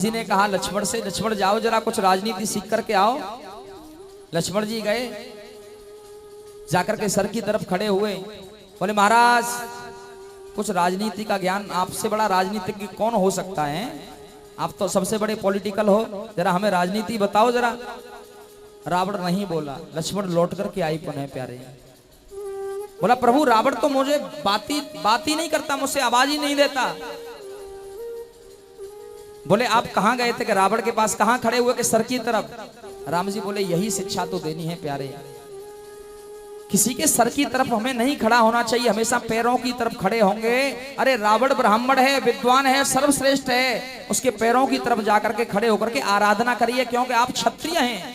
जी ने कहा लक्ष्मण से, लक्ष्मण जाओ जरा कुछ राजनीति सीख करके आओ। लक्ष्मण जी गए, जाकर के सर की तरफ खड़े हुए, बोले महाराज कुछ राजनीति का ज्ञान, आपसे बड़ा राजनीतिज्ञ कौन हो सकता है? आप तो सबसे बड़े पॉलिटिकल हो, जरा हमें राजनीति बताओ जरा। रावण नहीं बोला। लक्ष्मण लौट करके आई पुनः प्यारे, बोला प्रभु रावण तो मुझे बात ही नहीं करता, मुझसे आवाज ही नहीं देता। बोले आप कहां गए थे? कि रावण के पास। कहां खड़े हुए? कि सर की तरफ। राम जी बोले यही शिक्षा तो देनी है प्यारे, किसी के सर की तरफ हमें नहीं खड़ा होना चाहिए, हमेशा पैरों की तरफ खड़े होंगे। अरे रावण ब्राह्मण है, विद्वान है, सर्वश्रेष्ठ है, उसके पैरों की तरफ जाकर के खड़े होकर के आराधना करिए, क्योंकि आप क्षत्रिय हैं।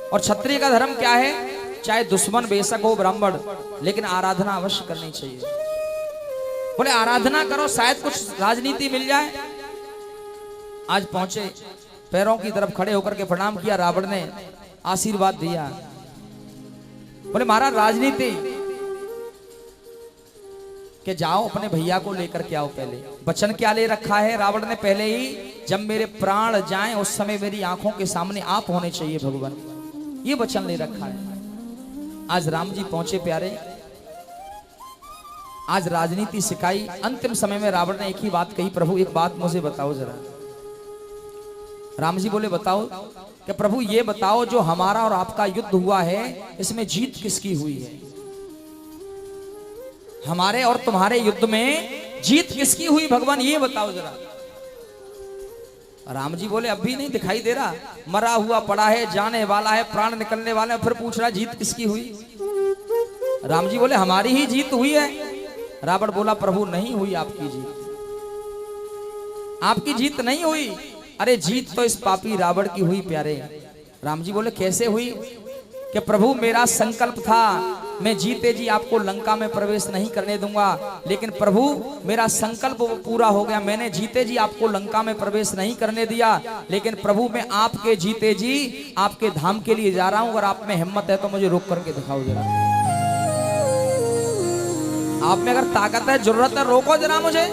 और क्षत्रिय का धर्म क्या है? चाहे दुश्मन बेशक हो ब्राह्मण, लेकिन आराधना अवश्य करनी चाहिए। बोले आराधना करो, शायद कुछ राजनीति मिल जाए। आज पहुंचे, पैरों की तरफ खड़े होकर के प्रणाम किया। रावण ने आशीर्वाद दिया। बोले महाराज राजनीति के जाओ अपने भैया को लेकर के आओ। पहले वचन क्या ले रखा है रावण ने? पहले ही, जब मेरे प्राण जाएं उस समय मेरी आंखों के सामने आप होने चाहिए भगवान, ये वचन ले रखा है। आज राम जी पहुंचे प्यारे, आज राजनीति सिखाई। अंतिम समय में रावण ने एक ही बात कही, प्रभु एक बात मुझे बताओ जरा। राम जी बोले बताओ। कि प्रभु ये बताओ, जो हमारा और आपका युद्ध हुआ है, इसमें जीत किसकी हुई है? हमारे और तुम्हारे युद्ध में जीत किसकी हुई भगवान, ये बताओ जरा। राम जी बोले अभी नहीं दिखाई दे रहा, मरा हुआ पड़ा है, जाने वाला है, प्राण निकलने वाले हैं, फिर पूछ रहा जीत किसकी हुई? राम जी बोले हमारी ही जीत हुई है। रावण बोला प्रभु नहीं हुई आपकी जीत, आपकी जीत नहीं हुई। अरे जीत तो इस पापी रावण की हुई प्यारे। राम जी बोले कैसे हुई? कि प्रभु मेरा संकल्प था, मैं जीते जी आपको लंका में प्रवेश नहीं करने दूंगा, लेकिन प्रभु मेरा संकल्प पूरा हो गया, मैंने जीते जी आपको लंका में प्रवेश नहीं करने दिया, लेकिन प्रभु मैं आपके जीते जी आपके धाम के लिए जा रहा हूं। अगर आप में हिम्मत है तो मुझे रोक करके दिखाओ जरा, आप में अगर ताकत है, जरूरत है, रोको जरा मुझे।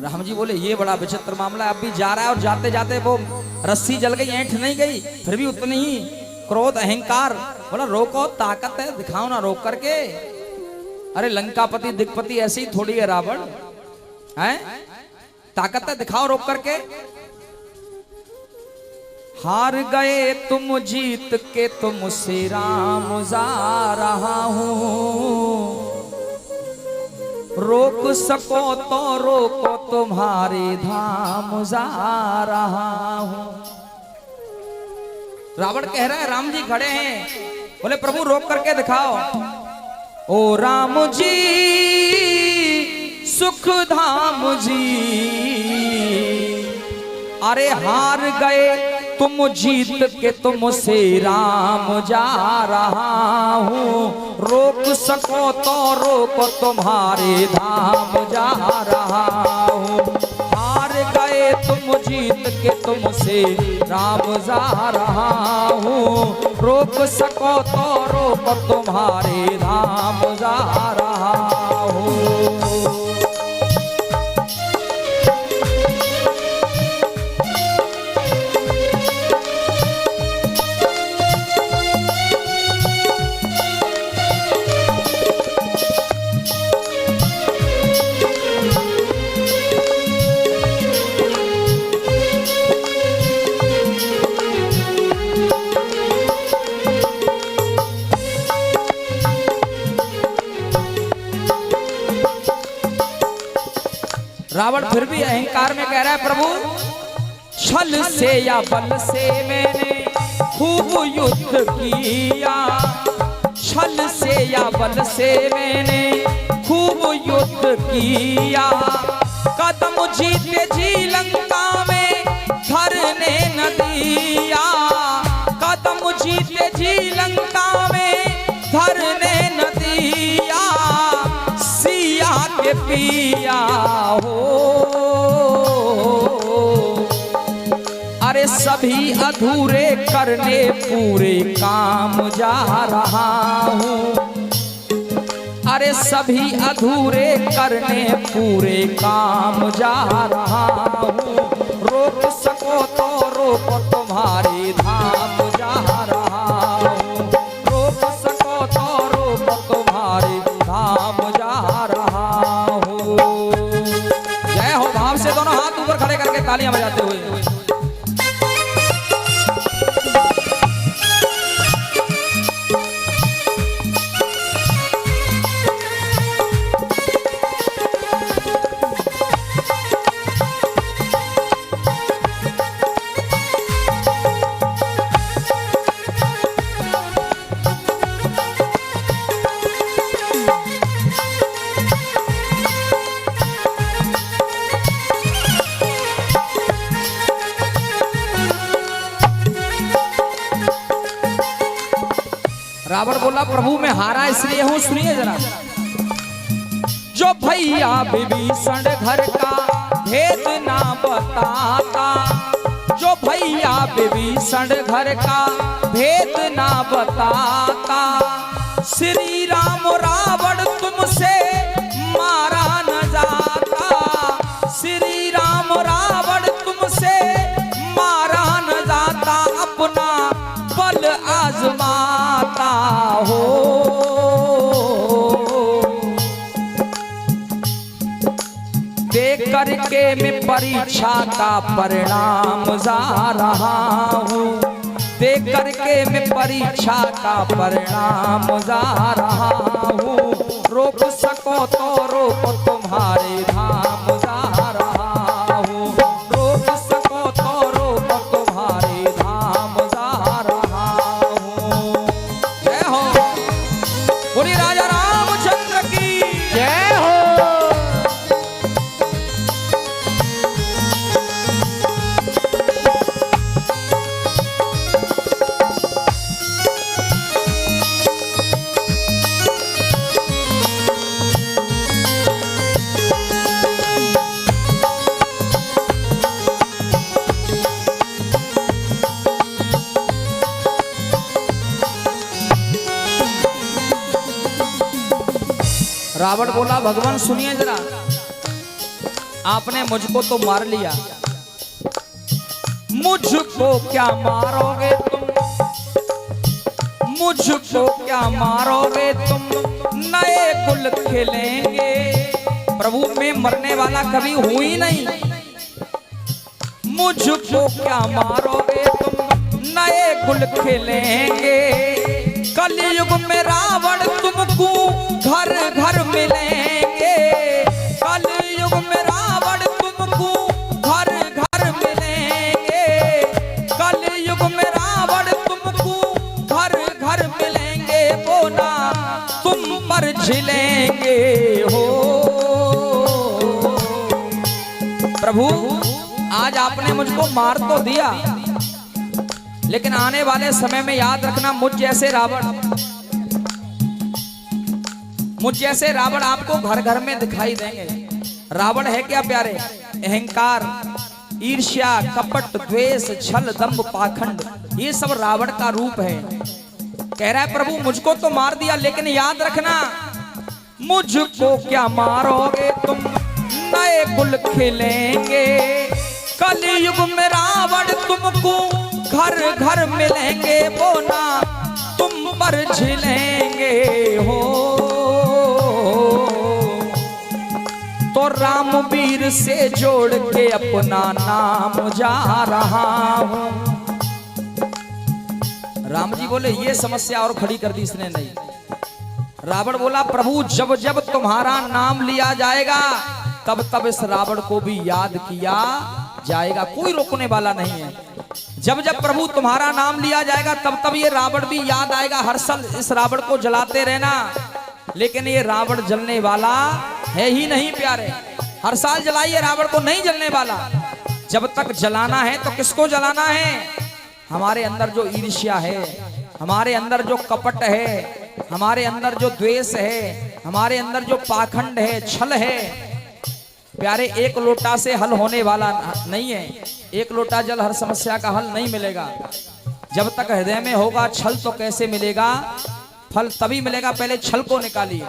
राम जी बोले ये बड़ा विचित्र मामला है, अब भी जा रहा है और जाते जाते वो रस्सी जल गई, ऐंठ नहीं गई, फिर भी उतनी ही क्रोध अहंकार। बोला रोको, ताकत है दिखाओ ना रोक करके। अरे लंकापति दिग्पति ऐसे ही थोड़ी है रावण, है ताकत है दिखाओ रोक करके। हार गए तुम जीत के तुमसे राम जा रहा हूं, रोक सको तो रोको तुम्हारे धाम जा रहा हूं। रावण कह रहा है, राम जी खड़े हैं, बोले प्रभु रोक करके दिखाओ। ओ राम जी सुख धाम जी, अरे हार गए तुम जीत के तुमसे राम जा रहा हूं, रोक सको तो रोको तुम्हारे धाम जा रहा हूं। हार गए तुम जीत के तुमसे राम जा रहा हूं, रोक सको तो रोको तुम्हारे धाम जा रहा हूं। रावण फिर भी अहंकार में कह रहा है प्रभु छल से या बल से मैंने खूब युद्ध किया, छल से या बल से मैंने खूब युद्ध किया, कदम जीते जी लंका में धरने न दिया, कदम जीते जी लंका में धरने न दिया, सिया के पिया हो। अरे सभी अधूरे करने पूरे काम जा रहा हूं, अरे सभी अधूरे करने पूरे काम जा रहा हूँ, रोक सको तो रोक तुम्हारे धाम जा रहा हूँ, रोक सको तो रोक तुम्हारे धाम जा रहा हूँ। जय हो भाव से दोनों हाथ ऊपर खड़े करके तालियां बजाते हुए। रावण बोला प्रभु मैं हारा इसलिए हूं, सुनिए जरा। जो भैया विभीषण घर का भेद ना बताता, जो भैया विभीषण घर का भेद ना बताता, श्री राम रावण तुमसे मारा न जाता, श्री राम रावण तुमसे मारा न जाता, अपना बल आजमाता हो। देख करके मैं परीक्षा का परिणाम जा रहा हूँ, देख करके मैं परीक्षा का परिणाम जा रहा हूँ, रोक सको तो रोक तुम्हारे धाम जा रहा हूँ, रोक सको तो रोक तुम्हारे धाम जा रहा हूँ। जय हो बोली राजा रामचंद्र की जय हो। रावण बोला भगवान सुनिए जरा, आपने मुझको तो मार लिया, मुझको क्या मारोगे तुम, मुझको क्या मारोगे तुम, नए कुल खिलेंगे। प्रभु मैं मरने वाला कभी हूं ही नहीं, मुझको क्या मारोगे तुम, नए कुल खिलेंगे। कलयुग में रावण तुमको घर घर मिलेंगे, कलयुग में रावण तुमको घर घर मिलेंगे, कलयुग में रावण तुमको घर घर मिलेंगे, बोला तुम पर झिलेंगे हो। प्रभु आज आपने मुझको मार तो दिया, लेकिन आने वाले समय में याद रखना मुझ जैसे रावण आपको घर घर में दिखाई देंगे। रावण है क्या प्यारे? अहंकार, ईर्ष्या, कपट, द्वेष, छल, दंभ, पाखंड, ये सब रावण का रूप है। कह रहा है प्रभु मुझको तो मार दिया, लेकिन याद रखना मुझको क्या मारोगे तुम, नए कुल खिलेंगे। कलयुग में रावण तुमको घर घर मिलेंगे, बोना तुम पर झिलेंगे हो। तो रामवीर से जोड़ के अपना नाम जा रहा हूं। राम जी बोले ये समस्या और खड़ी कर दी इसने नहीं। रावण बोला प्रभु जब जब तुम्हारा नाम लिया जाएगा तब तब इस रावण को भी याद किया जाएगा, कोई रोकने वाला नहीं है। जब जब प्रभु तुम्हारा नाम लिया जाएगा तब तब ये रावण भी याद आएगा। हर साल इस रावण को जलाते रहना, लेकिन ये रावण जलने वाला है ही नहीं प्यारे। हर साल जलाइए, रावण को नहीं जलने वाला। जब तक जलाना है तो किसको जलाना है? हमारे अंदर जो ईर्ष्या है, हमारे अंदर जो कपट है, हमारे अंदर जो द्वेष है, हमारे अंदर जो पाखंड है, छल है प्यारे, एक लोटा से हल होने वाला नहीं है। एक लोटा जल हर समस्या का हल नहीं मिलेगा। जब तक हृदय में होगा छल तो कैसे मिलेगा? फल तभी मिलेगा, पहले छल को निकालिए।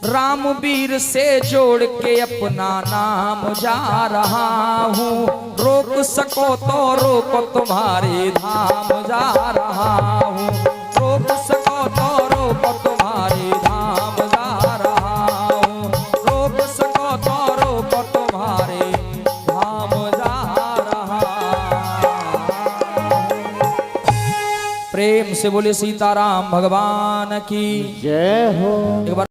राम वीर से जोड़ के अपना नाम जा रहा हूँ, रोक सको तो रोको तुम्हारे धाम जा रहा हूँ, रोक सको तो रोको तुम्हारे धाम जा रहा हूँ, रोक सको तो रोको तुम्हारे धाम जा रहा हूँ। प्रेम से बोले सीताराम भगवान की जय हो। एक बार